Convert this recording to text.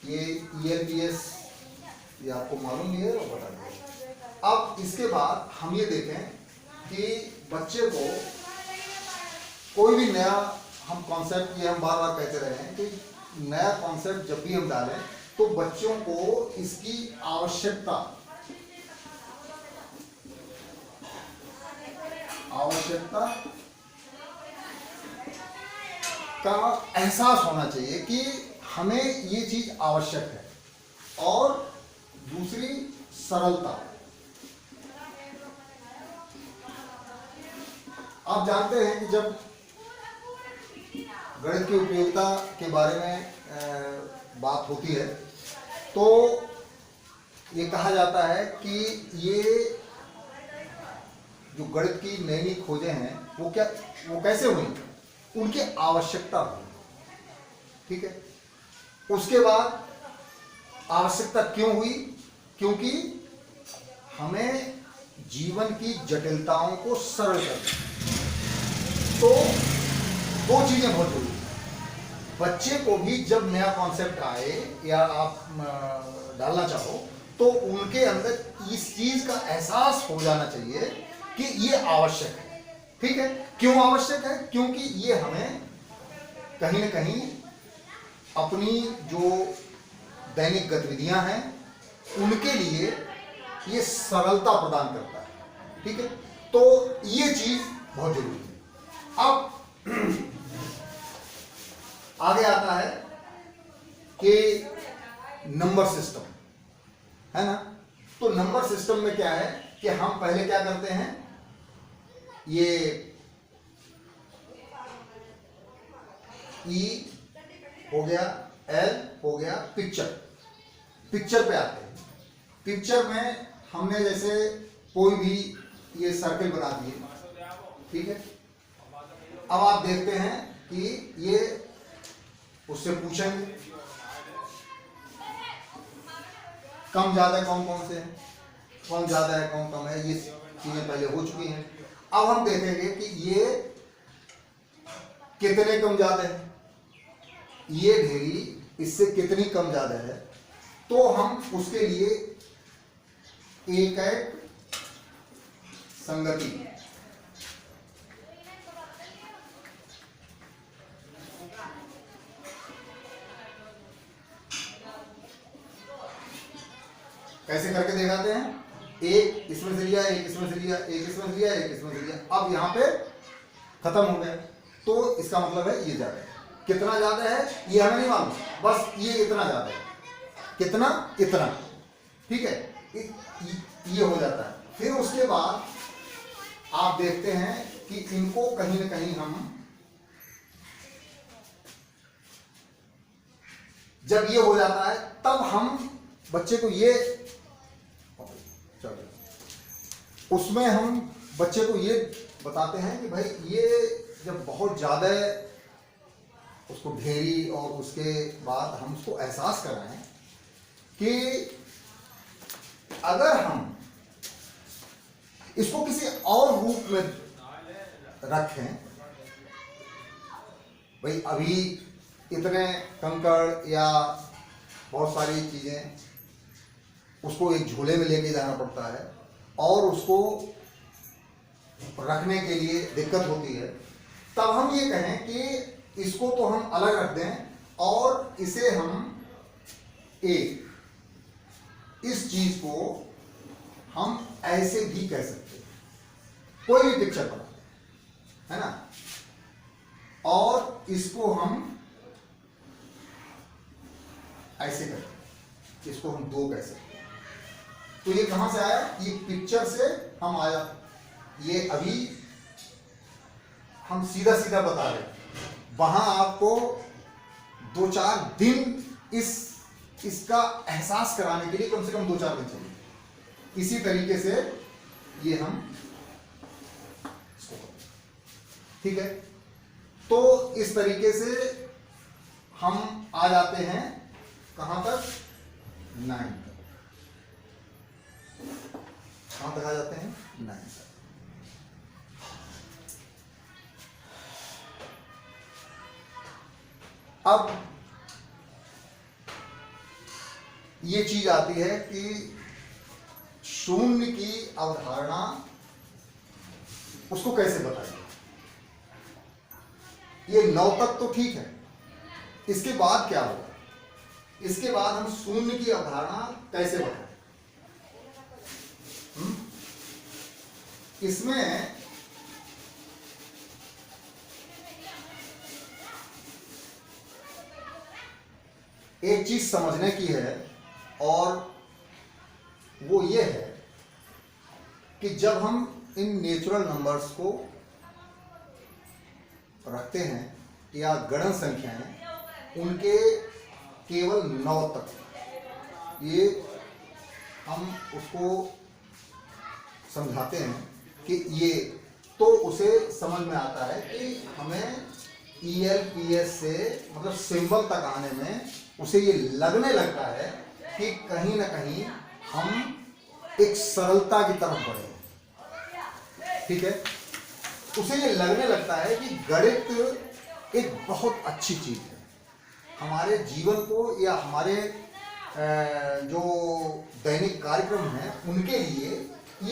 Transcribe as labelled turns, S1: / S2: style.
S1: ये ELPS ये आपको मालूम नहीं है वो बता दें। अब इसके बाद हम ये देखें कि बच्चे को कोई भी नया हम कॉन्सेप्ट, ये हम बार बार कहते रहे हैं कि नया कॉन्सेप्ट जब भी हम डालें तो बच्चों को इसकी आवश्यकता का एहसास होना चाहिए कि हमें ये चीज आवश्यक है। और दूसरी सरलता। आप जानते हैं कि जब गणित की उपयोगिता के बारे में बात होती है तो ये कहा जाता है कि ये जो गणित की नई नई खोजें हैं वो कैसे हुई, उनकी आवश्यकता हुई। ठीक है, उसके बाद आवश्यकता क्यों हुई, क्योंकि हमें जीवन की जटिलताओं को सरल करना। तो दो चीजें बहुत जरूरी हैं। बच्चे को भी जब नया कॉन्सेप्ट आए या आप डालना चाहो तो उनके अंदर इस चीज का एहसास हो जाना चाहिए कि ये आवश्यक है। ठीक है, क्यों आवश्यक है, क्योंकि ये हमें कहीं ना कहीं अपनी जो दैनिक गतिविधियां हैं उनके लिए ये सरलता प्रदान करता है। ठीक है, तो ये चीज बहुत जरूरी है। अब आगे आता है कि नंबर सिस्टम है ना। तो नंबर सिस्टम में क्या है कि हम पहले क्या करते हैं, ये E हो गया, L हो गया, पिक्चर पे आते हैं। पिक्चर में हमने जैसे कोई भी ये सर्कल बना दिए। ठीक है, अब आप देखते हैं कि ये उससे पूछेंगे कम ज्यादा कौन कौन से हैं, कौन ज्यादा है कौन कम है, ये चीजें पहले हो चुकी हैं। अब हम देखेंगे कि ये कितने कम ज्यादा है, ये ढेरी इससे कितनी कम ज्यादा है, तो हम उसके लिए एक संगति कैसे करके दिखाते हैं। एक इसमें से लिया, एक इसमें से लिया, एक इसमें से लिया, एक इसमें से लिया, अब यहां पे खत्म हो गया। तो इसका मतलब है ये ज्यादा है। कितना ज्यादा है ये हमें नहीं मालूम, बस ये इतना ज्यादा है, कितना इतना। ठीक है, ये हो जाता है। फिर उसके बाद आप देखते हैं कि इनको कहीं ना कहीं हम जब ये हो जाता है तब हम बच्चे को ये उसमें हम बच्चे को ये बताते हैं कि भाई ये जब बहुत ज्यादा उसको ढेरी और उसके बाद हम उसको एहसास कराएं कि अगर हम इसको किसी और रूप में रखें, भाई अभी इतने कंकड़ या बहुत सारी चीजें उसको एक झूले में लेके जाना पड़ता है और उसको रखने के लिए दिक्कत होती है, तब हम ये कहें कि इसको तो हम अलग रख दें और इसे हम इस चीज को हम ऐसे भी कह सकते हैं। कोई भी पिक्चर बना है ना, और इसको हम ऐसे करते हैं, इसको हम दो कह सकते हैं। तो ये कहां से आया, ये पिक्चर से हम आया। ये अभी हम सीधा सीधा बता रहे हैं, वहां आपको 2-4 दिन इसका एहसास कराने के लिए कम से कम 2-4 दिन चाहिए। इसी तरीके से ये हम ठीक है, तो इस तरीके से हम आ जाते हैं कहां तक, 9 तक। कहां तक आ जाते हैं, 9 तक। अब ये चीज आती है कि शून्य की अवधारणा उसको कैसे बताएंगे। ये 9 तक तो ठीक है, इसके बाद क्या होगा, इसके बाद हम शून्य की अवधारणा कैसे बताएं। इसमें एक चीज समझने की है, और वो ये है कि जब हम इन नेचुरल नंबर्स को रखते हैं या गणन संख्याएं, उनके केवल 9 तक, ये हम उसको समझाते हैं कि ये तो उसे समझ में आता है कि हमें ELPS से मतलब सिंबल तक आने में उसे ये लगने लगता है कि कहीं ना कहीं हम एक सरलता की तरफ बढ़े हैं। ठीक है, उसे ये लगने लगता है कि गणित एक बहुत अच्छी चीज है, हमारे जीवन को या हमारे जो दैनिक कार्यक्रम हैं उनके लिए